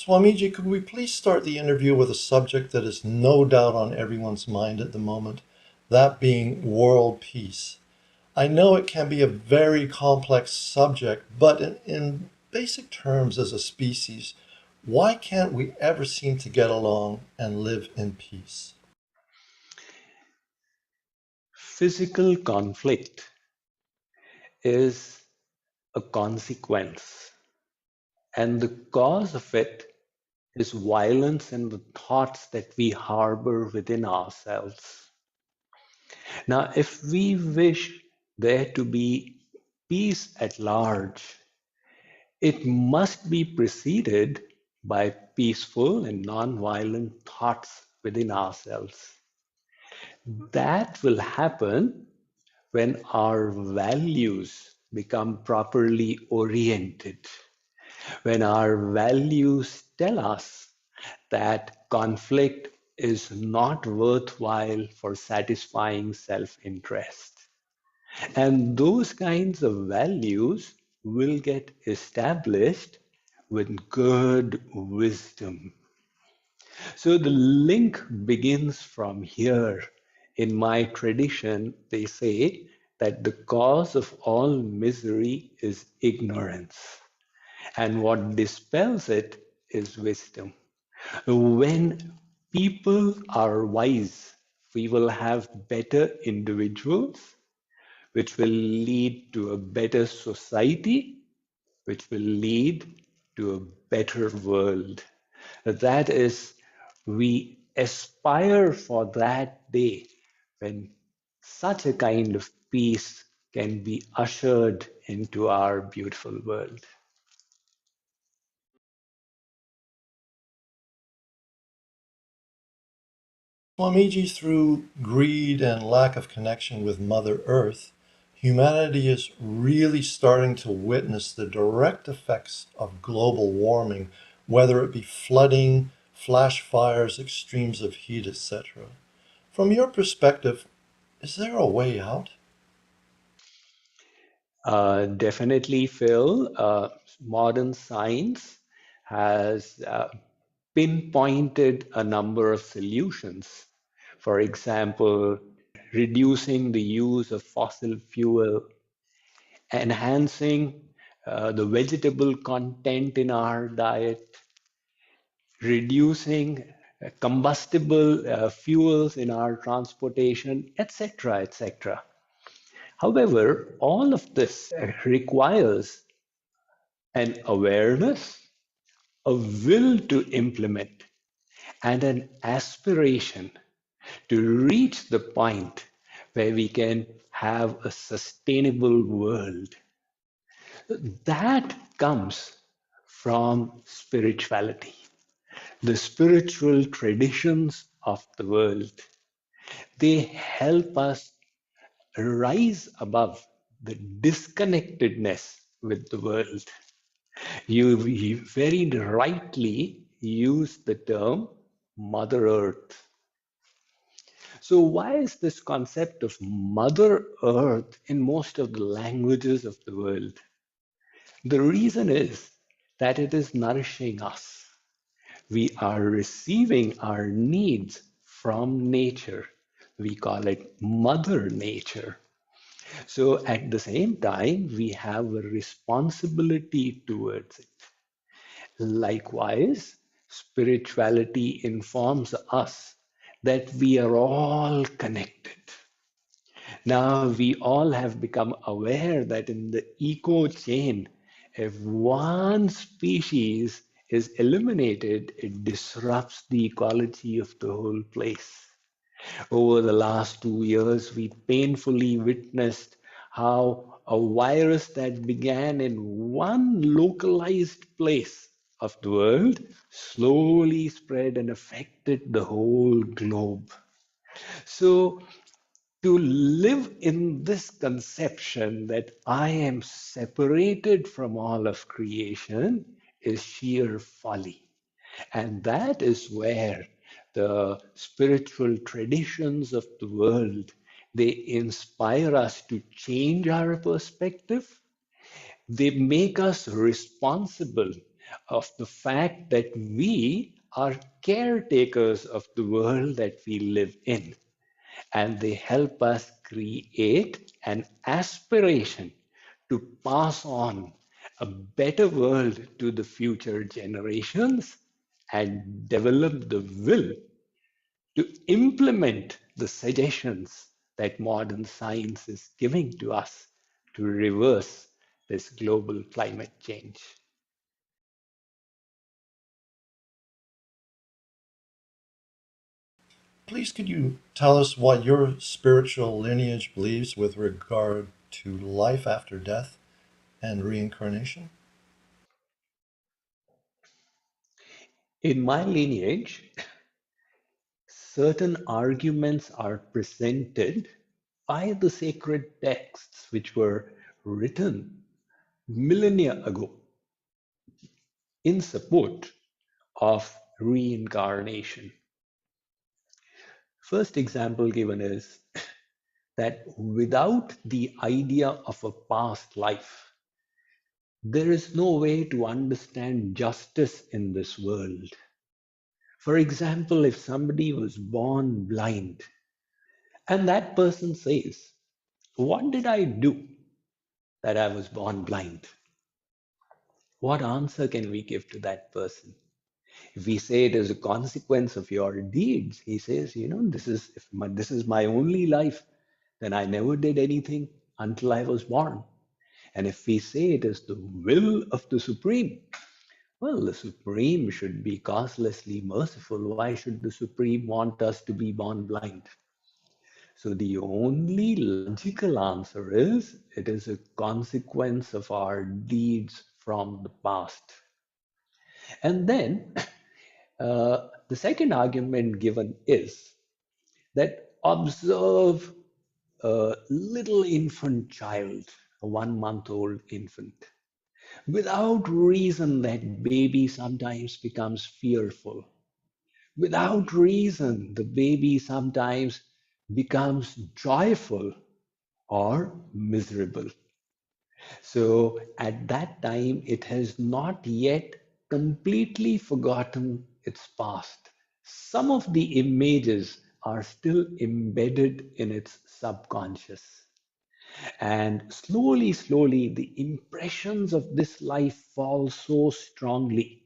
Swamiji, could we please start the interview with a subject that is no doubt on everyone's mind at the moment, that being world peace? I know it can be a very complex subject, but in basic terms as a species, why can't we ever seem to get along and live in peace? Physical conflict is a consequence, and the cause of it is violence in the thoughts that we harbor within ourselves. Now, if we wish there to be peace at large, it must be preceded by peaceful and non-violent thoughts within ourselves. That will happen when our values become properly oriented, when our values tell us that conflict is not worthwhile for satisfying self-interest. And those kinds of values will get established with good wisdom. So the link begins from here. In my tradition, they say that the cause of all misery is ignorance, and what dispels it is wisdom. When people are wise, we will have better individuals, which will lead to a better society, which will lead to a better world. That is, we aspire for that day when such a kind of peace can be ushered into our beautiful world. Swamiji, through greed and lack of connection with Mother Earth, humanity is really starting to witness the direct effects of global warming, whether it be flooding, flash fires, extremes of heat, etc. From your perspective, is there a way out? Definitely, Phil. Modern science has pinpointed a number of solutions. For example, reducing the use of fossil fuel, enhancing the vegetable content in our diet, reducing combustible fuels in our transportation, etc., etc. However, all of this requires an awareness, a will to implement, and an aspiration to reach the point where we can have a sustainable world. That comes from spirituality, the spiritual traditions of the world. They help us rise above the disconnectedness with the world. You very rightly use the term Mother Earth. So, why is this concept of Mother Earth in most of the languages of the world? The reason is that it is nourishing us. We are receiving our needs from nature. We call it Mother Nature. So, at the same time, we have a responsibility towards it. Likewise, spirituality informs us that we are all connected. Now, we all have become aware that in the eco chain, if one species is eliminated, it disrupts the ecology of the whole place. Over the last 2 years, we painfully witnessed how a virus that began in one localized place of the world slowly spread and affected the whole globe. So, to live in this conception that I am separated from all of creation is sheer folly. And that is where the spiritual traditions of the world, they inspire us to change our perspective. They make us responsible of the fact that we are caretakers of the world that we live in, and they help us create an aspiration to pass on a better world to the future generations and develop the will to implement the suggestions that modern science is giving to us to reverse this global climate change. Please, could you tell us what your spiritual lineage believes with regard to life after death and reincarnation? In my lineage, certain arguments are presented by the sacred texts which were written millennia ago in support of reincarnation. First example given is that without the idea of a past life, there is no way to understand justice in this world. For example, if somebody was born blind and that person says, "What did I do that I was born blind?" What answer can we give to that person? If we say it is a consequence of your deeds, he says, this is my only life, then I never did anything until I was born. And if we say it is the will of the Supreme, well, the Supreme should be causelessly merciful. Why should the Supreme want us to be born blind? So the only logical answer is it is a consequence of our deeds from the past. And then the second argument given is that observe a little infant child, a 1 month old infant. Without reason, that baby sometimes becomes fearful. Without reason, the baby sometimes becomes joyful or miserable. So at that time, it has not yet completely forgotten its past. Some of the images are still embedded in its subconscious. And slowly, slowly, the impressions of this life fall so strongly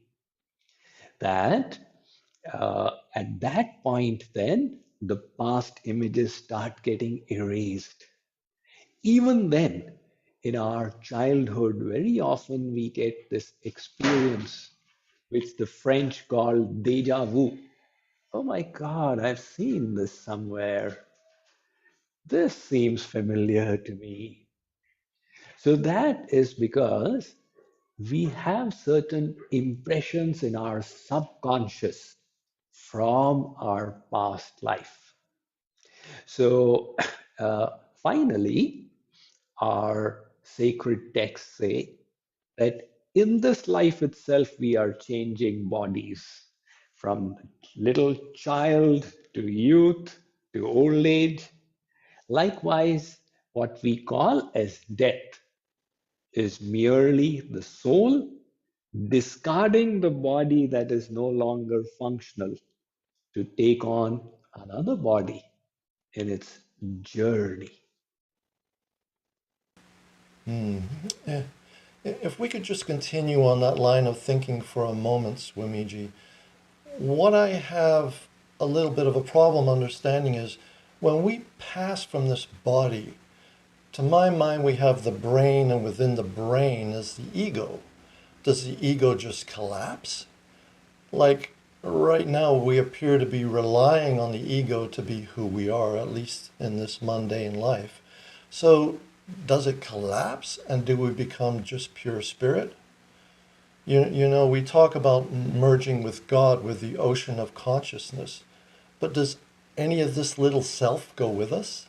that at that point, then the past images start getting erased. Even then, in our childhood, very often we get this experience, which the French call deja vu. Oh my God, I've seen this somewhere. This seems familiar to me. So that is because we have certain impressions in our subconscious from our past life. So finally, our sacred texts say that in this life itself, we are changing bodies from little child to youth to old age. Likewise, what we call as death is merely the soul discarding the body that is no longer functional to take on another body in its journey. Eh, If we could just continue on that line of thinking for a moment, Swamiji, what I have a little bit of a problem understanding is when we pass from this body, to my mind, we have the brain, and within the brain is the ego. Does the ego just collapse? Like right now, we appear to be relying on the ego to be who we are, at least in this mundane life. So, does it collapse and do we become just pure spirit? We talk about merging with God, with the ocean of consciousness, but does any of this little self go with us?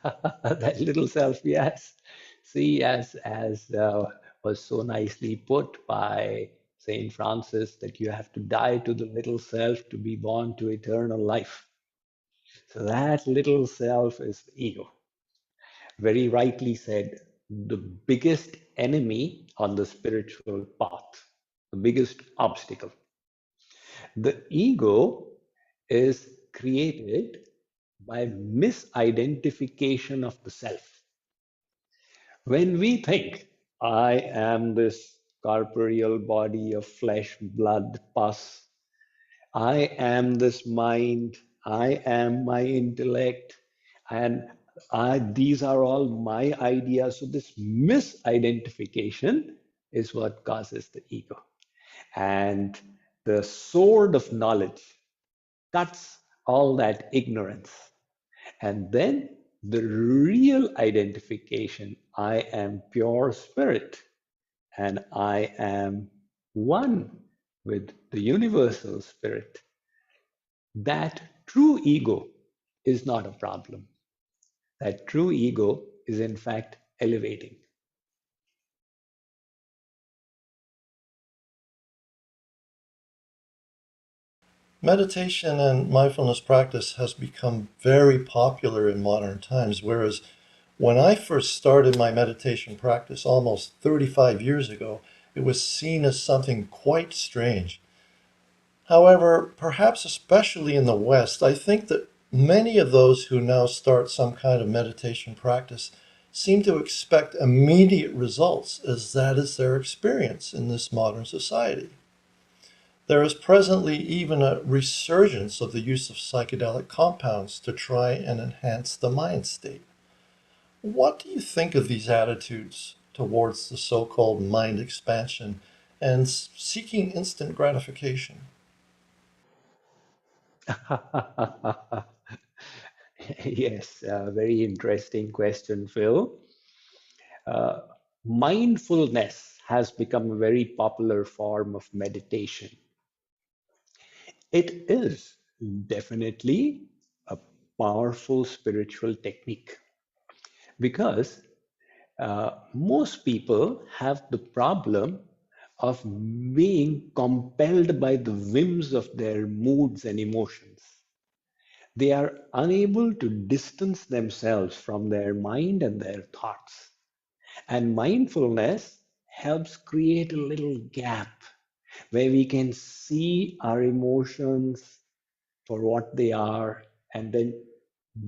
That little self, yes. See, as was so nicely put by Saint Francis, that you have to die to the little self to be born to eternal life. So that little self is the ego. Very rightly said. the biggest enemy on the spiritual path, the biggest obstacle. The ego is created by misidentification of the self. When we think, I am this corporeal body of flesh, blood, pus, I am this mind, I am my intellect, and these are all my ideas. So, this misidentification is what causes the ego. And the sword of knowledge cuts all that ignorance. And then the real identification, I am pure spirit and I am one with the universal spirit. That true ego is not a problem. That true ego is in fact elevating. Meditation and mindfulness practice has become very popular in modern times, whereas when I first started my meditation practice almost 35 years ago, it was seen as something quite strange. However, perhaps especially in the West, I think that many of those who now start some kind of meditation practice seem to expect immediate results, as that is their experience in this modern society. There is presently even a resurgence of the use of psychedelic compounds to try and enhance the mind state. What do you think of these attitudes towards the so-called mind expansion and seeking instant gratification? Yes, very interesting question, Phil. Uh, Mindfulness has become a very popular form of meditation. It is definitely a powerful spiritual technique because most people have the problem of being compelled by the whims of their moods and emotions. They are unable to distance themselves from their mind and their thoughts. And mindfulness helps create a little gap where we can see our emotions for what they are and then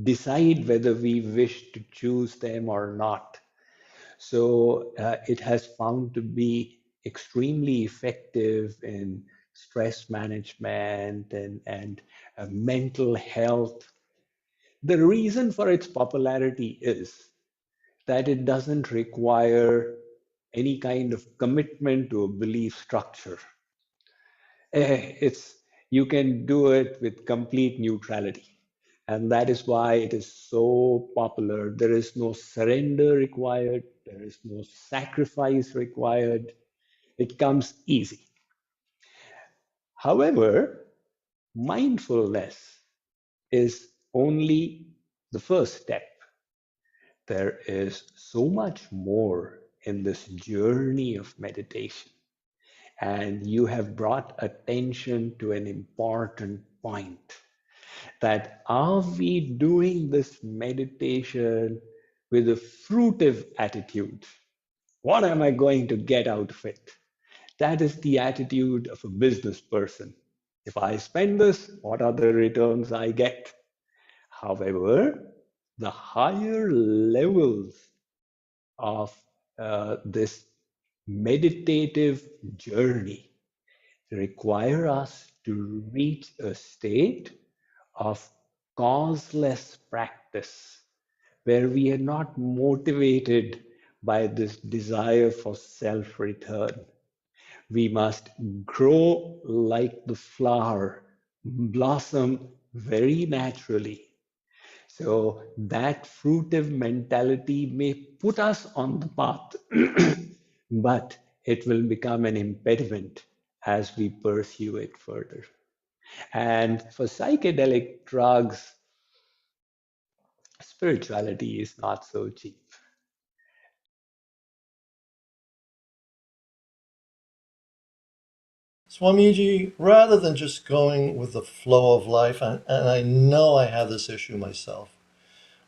decide whether we wish to choose them or not. So it has found to be extremely effective in stress management and mental health. The reason for its popularity is that it doesn't require any kind of commitment to a belief structure. It's you can do it with complete neutrality, and that is why it is so popular. There is no surrender required, there is no sacrifice required. It comes easy. However, mindfulness is only the first step. There is so much more in this journey of meditation. And you have brought attention to an important point that are we doing this meditation with a fruitive attitude? What am I going to get out of it? That is the attitude of a business person. If I spend this, what are the returns I get? However, the higher levels of this meditative journey require us to reach a state of causeless practice where we are not motivated by this desire for self return. We must grow like the flower, blossom very naturally. So that fruitive mentality may put us on the path, but it will become an impediment as we pursue it further. And for psychedelic drugs, spirituality is not so cheap. Swamiji, rather than just going with the flow of life, and I know I have this issue myself,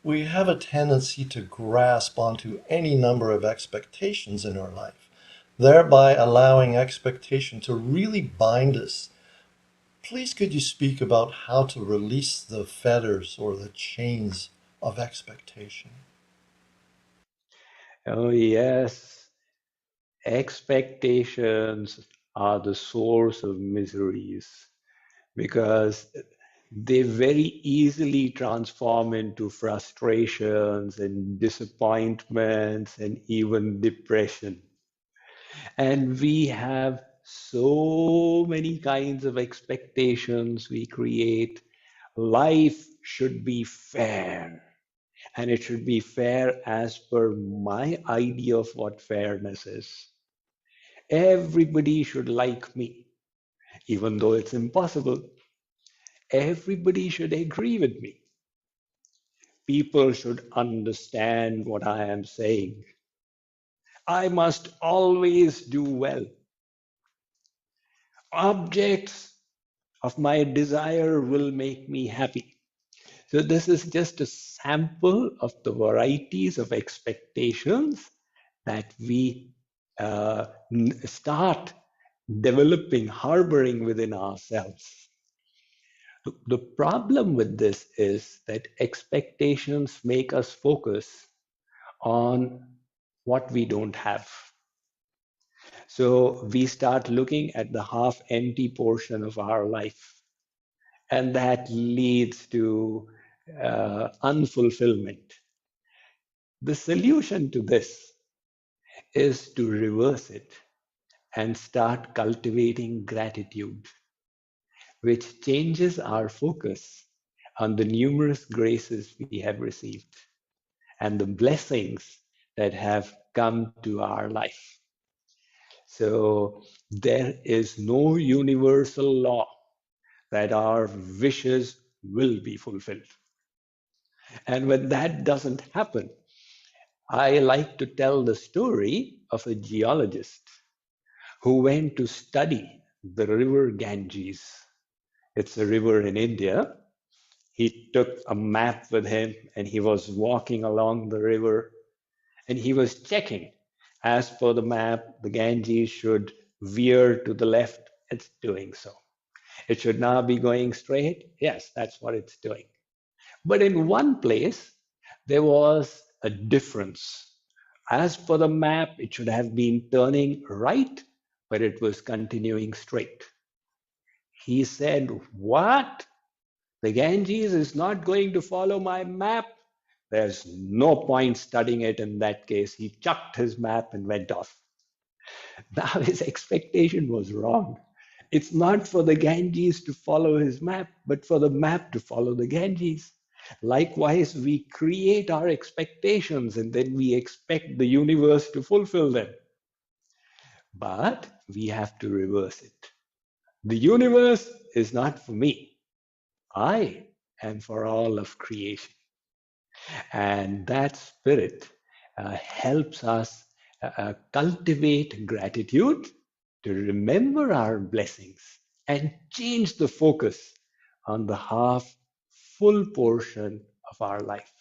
we have a tendency to grasp onto any number of expectations in our life, thereby allowing expectation to really bind us. Please could you speak about how to release the fetters or the chains of expectation? Oh, yes. Expectations are the source of miseries because they very easily transform into frustrations and disappointments and even depression. And we have so many kinds of expectations we create. Life should be fair, and it should be fair as per my idea of what fairness is. Everybody should like me, even though it's impossible. Everybody should agree with me. People should understand what I am saying. I must always do well. Objects of my desire will make me happy. So, this is just a sample of the varieties of expectations that we start developing, harboring within ourselves. The problem with this is that expectations make us focus on what we don't have. So we start looking at the half empty portion of our life, and that leads to unfulfillment. The solution to this is to reverse it and start cultivating gratitude, which changes our focus on the numerous graces we have received and the blessings that have come to our life. So there is no universal law that our wishes will be fulfilled. And when that doesn't happen, I like to tell the story of a geologist who went to study the river Ganges. It's a river in India. He took a map with him and he was walking along the river and he was checking. As per the map, the Ganges should veer to the left. It's doing so. It should now be going straight. Yes, that's what it's doing. But in one place, there was a difference. As per the map, it should have been turning right, but it was continuing straight. He said, "What? The Ganges is not going to follow my map? There's no point studying it in that case." He chucked his map and went off. Now his expectation was wrong. It's not for the Ganges to follow his map, but for the map to follow the Ganges. Likewise, we create our expectations and then we expect the universe to fulfill them. But we have to reverse it. The universe is not for me. I am for all of creation. And that spirit helps us cultivate gratitude, to remember our blessings, and change the focus on the half full portion of our life.